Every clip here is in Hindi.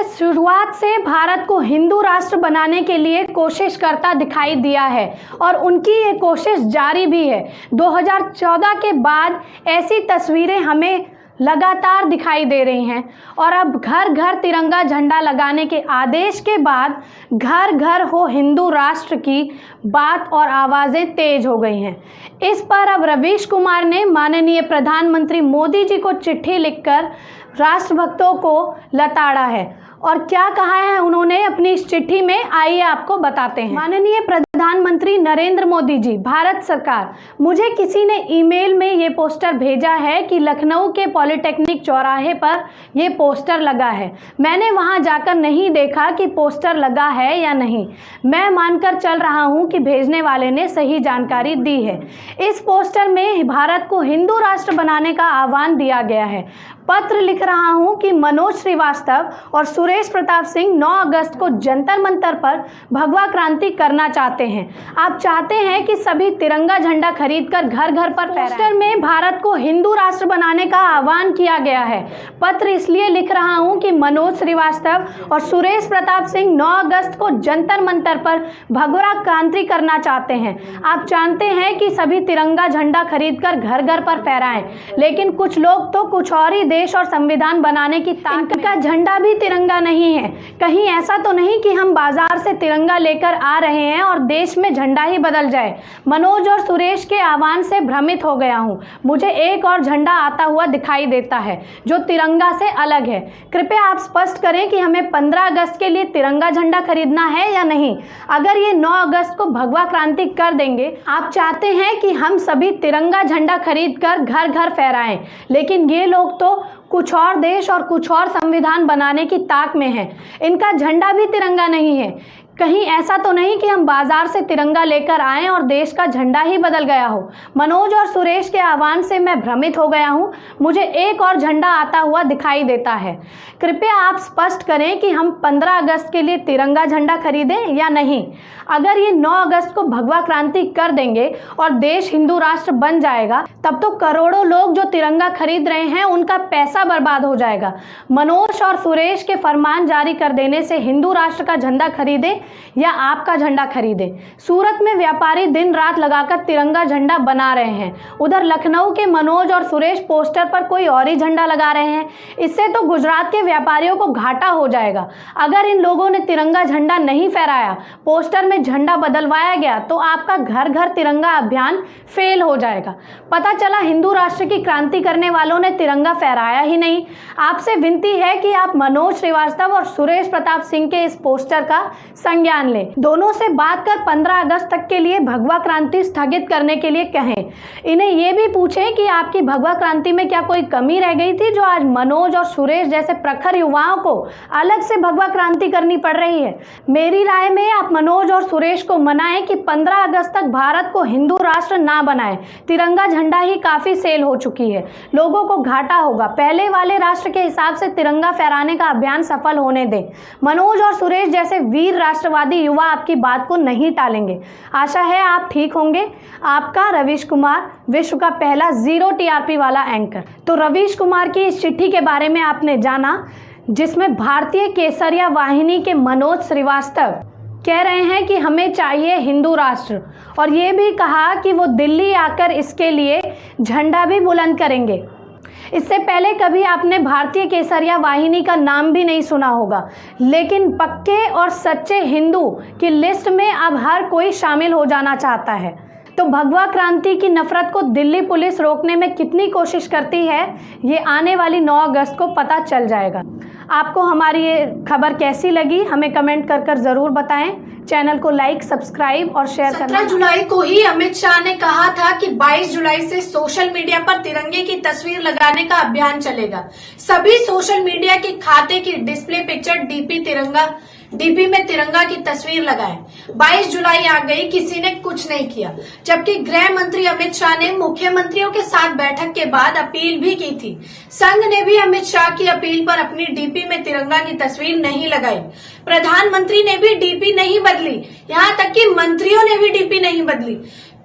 शुरुआत से भारत को हिंदू राष्ट्र बनाने के लिए कोशिश करता दिखाई दिया है और उनकी ये कोशिश जारी भी है। 2014 के बाद ऐसी तस्वीरें हमें लगातार दिखाई दे रही हैं और अब घर घर तिरंगा झंडा लगाने के आदेश के बाद घर घर हो हिंदू राष्ट्र की बात और आवाज़ें तेज हो गई हैं। इस पर अब रवीश कुमार ने माननीय प्रधानमंत्री मोदी जी को चिट्ठी लिखकर राष्ट्रभक्तों को लताड़ा है और क्या कहा है उन्होंने अपनी इस चिट्ठी में, आइए आपको बताते हैं। माननीय प्रधानमंत्री नरेंद्र मोदी जी, भारत सरकार, मुझे किसी ने ईमेल में ये पोस्टर भेजा है कि लखनऊ के पॉलिटेक्निक चौराहे पर ये पोस्टर लगा है। मैंने वहां जाकर नहीं देखा कि पोस्टर लगा है या नहीं। मैं मानकर चल रहा हूं कि भेजने वाले ने सही जानकारी दी है। इस पोस्टर में भारत को हिंदू राष्ट्र बनाने का आह्वान दिया गया है। पत्र लिख रहा हूं कि मनोज श्रीवास्तव और सुरेश प्रताप सिंह 9 अगस्त को जंतर मंतर पर भगवा क्रांति करना चाहते हैं। आप चाहते हैं कि सभी तिरंगा झंडा खरीदकर घर घर पर फहराएं। पोस्टर में भारत को हिंदू राष्ट्र बनाने का आह्वान किया गया है। पत्र इसलिए लिख रहा हूं कि मनोज श्रीवास्तव और सुरेश प्रताप सिंह 9 अगस्त को जंतर मंतर पर भगवा क्रांति करना चाहते हैं। आप जानते हैं कि सभी तिरंगा झंडा खरीदकर घर घर पर फहराएं, लेकिन कुछ लोग तो कुछ और ही देश और संविधान बनाने की ताकत का झंडा भी तिरंगा नहीं है। कहीं ऐसा तो नहीं कि हम बाजार से तिरंगा लेकर आ रहे हैं और देश में झंडा ही बदल जाए। मनोज और सुरेश के आह्वान से भ्रमित हो गया हूं। मुझे एक और झंडा आता हुआ दिखाई देता है जो तिरंगा से अलग है। कृपया आप स्पष्ट करें कि हमें 15 अगस्त के लिए तिरंगा झंडा खरीदना है या नहीं। अगर ये 9 अगस्त को भगवा क्रांति कर देंगे, आप चाहते हैं कि हम सभी तिरंगा झंडा खरीद कर घर घर फहराएं, लेकिन ये लोग तो कुछ और देश और कुछ और संविधान बनाने की ताक में है। इनका झंडा भी तिरंगा नहीं है। कहीं ऐसा तो नहीं कि हम बाजार से तिरंगा लेकर आएं और देश का झंडा ही बदल गया हो। मनोज और सुरेश के आह्वान से मैं भ्रमित हो गया हूं। मुझे एक और झंडा आता हुआ दिखाई देता है। कृपया आप स्पष्ट करें कि हम 15 अगस्त के लिए तिरंगा झंडा खरीदें या नहीं। अगर ये 9 अगस्त को भगवा क्रांति कर देंगे और देश हिंदू राष्ट्र बन जाएगा, तब तो करोड़ों लोग जो तिरंगा खरीद रहे हैं उनका पैसा बर्बाद हो जाएगा। मनोज और सुरेश के फरमान जारी कर देने से हिंदू राष्ट्र का झंडा खरीदे या आपका झंडा खरीदे। सूरत में व्यापारी दिन रात लगाकर तिरंगा झंडा बना रहे हैं, उधर लखनऊ के मनोज और सुरेश पोस्टर पर कोई और ही झंडा लगा रहे हैं। इससे तो गुजरात के व्यापारियों को घाटा हो जाएगा। अगर इन लोगों ने तिरंगा झंडा नहीं फहराया, पोस्टर में झंडा बदलवाया गया, तो आपका घर घर तिरंगा अभियान फेल हो जाएगा। पता चला हिंदू राष्ट्र की क्रांति करने वालों ने तिरंगा फहराया ही नहीं। आपसे विनती है कि आप मनोज श्रीवास्तव और सुरेश प्रताप सिंह के इस पोस्टर का संज्ञान लें। दोनों से बात कर 15 अगस्त तक के लिए भगवा क्रांति स्थगित करने के लिए कहें। इन्हें यह भी पूछें कि आपकी भगवा क्रांति में क्या कोई कमी रह गई थी जो आज मनोज और सुरेश जैसे प्रखर युवाओं को अलग से भगवा क्रांति करनी पड़ रही है। मेरी राय में आप मनोज और सुरेश को मनाएं कि 15 अगस्त तक भारत को हिंदू राष्ट्र ना बनाए। तिरंगा झंडा ही काफी सेल हो चुकी है, लोगों को घाटा होगा। पहले वाले राष्ट्र के हिसाब से तिरंगा फहराने का अभियान सफल होने दें। मनोज और सुरेश जैसे वीर राष्ट्रवादी युवा आपकी बात को नहीं टालेंगे। आशा है आप ठीक होंगे। आपका रवीश कुमार, विश्व का पहला 0 TRP वाला एंकर। तो रवीश कुमार की इस चिट्ठी के बारे में आपने जाना, जिसमें भारतीय केसरिया वाहिनी के मनोज श्रीवास्तव कह रहे हैं कि हमें चाहिए हिंदू राष्ट्र, और ये भी कहा कि वो दिल्ली आकर इसके लिए झंडा भी बुलंद करेंगे। इससे पहले कभी आपने भारतीय केसरिया वाहिनी का नाम भी नहीं सुना होगा, लेकिन पक्के और सच्चे हिंदू की लिस्ट में अब हर कोई शामिल हो जाना चाहता है। तो भगवा क्रांति की नफरत को दिल्ली पुलिस रोकने में कितनी कोशिश करती है, ये आने वाली 9 अगस्त को पता चल जाएगा। आपको हमारी ये खबर कैसी लगी, हमें कमेंट कर कर जरूर बताएं। चैनल को लाइक, सब्सक्राइब और शेयर करना। 17 जुलाई को ही अमित शाह ने कहा था कि 22 जुलाई से सोशल मीडिया पर तिरंगे की तस्वीर लगाने का अभियान चलेगा। सभी सोशल मीडिया के खाते की डिस्प्ले पिक्चर डीपी में तिरंगा की तस्वीर लगाएं। 22 जुलाई आ गई, किसी ने कुछ नहीं किया। जबकि गृह मंत्री अमित शाह ने मुख्यमंत्रियों के साथ बैठक के बाद अपील भी की थी। संघ ने भी अमित शाह की अपील पर अपनी डीपी में तिरंगा की तस्वीर नहीं लगाई। प्रधानमंत्री ने भी डीपी नहीं बदली, यहाँ तक कि मंत्रियों ने भी डीपी नहीं बदली।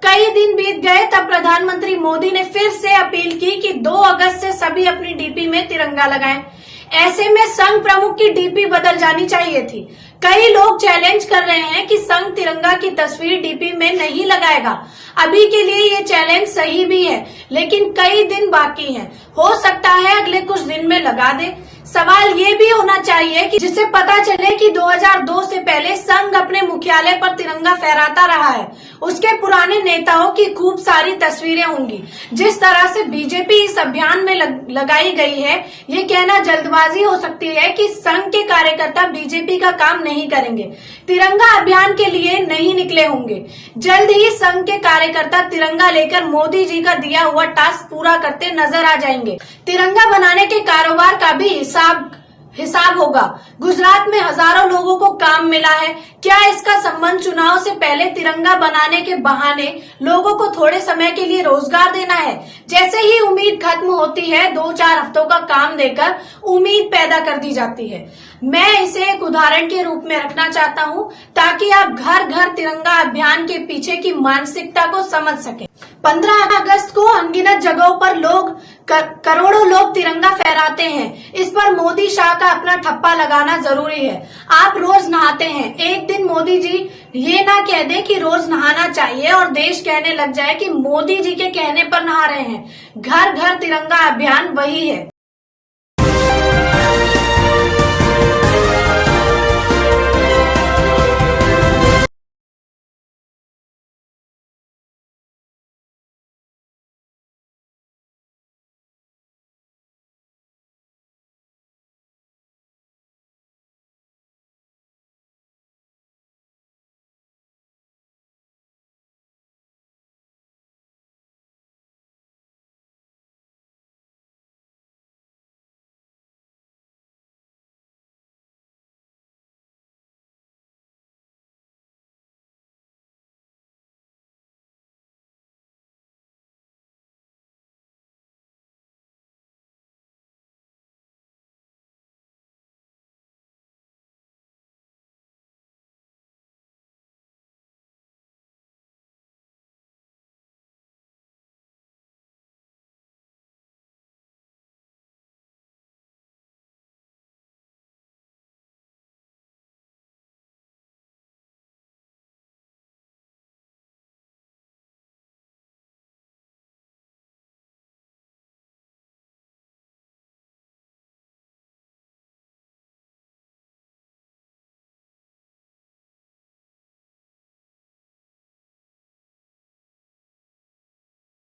कई दिन बीत गए, तब प्रधानमंत्री मोदी ने फिर से अपील की कि 2 अगस्त से सभी अपनी डीपी में तिरंगा लगाएं। ऐसे में संघ प्रमुख की डीपी बदल जानी चाहिए थी। कई लोग चैलेंज कर रहे हैं कि संघ तिरंगा की तस्वीर डीपी में नहीं लगाएगा। अभी के लिए ये चैलेंज सही भी है, लेकिन कई दिन बाकी हैं। हो सकता है अगले कुछ दिन में लगा दे। सवाल ये भी होना चाहिए कि जिससे पता चले कि 2002 से पहले संघ अपने मुख्यालय पर तिरंगा फहराता रहा है, उसके पुराने नेताओं की खूब सारी तस्वीरें होंगी। जिस तरह से बीजेपी इस अभियान में लगाई गई है, ये कहना जल्दबाजी हो सकती है कि संघ के कार्यकर्ता बीजेपी का काम नहीं करेंगे, तिरंगा अभियान के लिए नहीं निकले होंगे। जल्द ही संघ के कार्यकर्ता तिरंगा लेकर मोदी जी का दिया हुआ टास्क पूरा करते नजर आ जाएंगे। तिरंगा बनाने के कारोबार का भी हिसाब होगा। गुजरात में हजारों लोगों को काम मिला है। क्या इसका संबंध चुनाव से पहले तिरंगा बनाने के बहाने लोगों को थोड़े समय के लिए रोजगार देना है? जैसे ही उम्मीद खत्म होती है, 2-4 हफ्तों का काम देकर उम्मीद पैदा कर दी जाती है। मैं इसे एक उदाहरण के रूप में रखना चाहता हूं ताकि आप घर घर तिरंगा अभियान के पीछे की मानसिकता को समझ सकें। 15 अगस्त को अनगिनत जगहों पर करोड़ों लोग तिरंगा फहराते हैं। इस पर मोदी शाह का अपना ठप्पा लगाना जरूरी है। आप रोज नहाते हैं, एक दिन मोदी जी ये ना कह दें कि रोज नहाना चाहिए और देश कहने लग जाए कि मोदी जी के कहने पर नहा रहे हैं। घर घर तिरंगा अभियान वही है।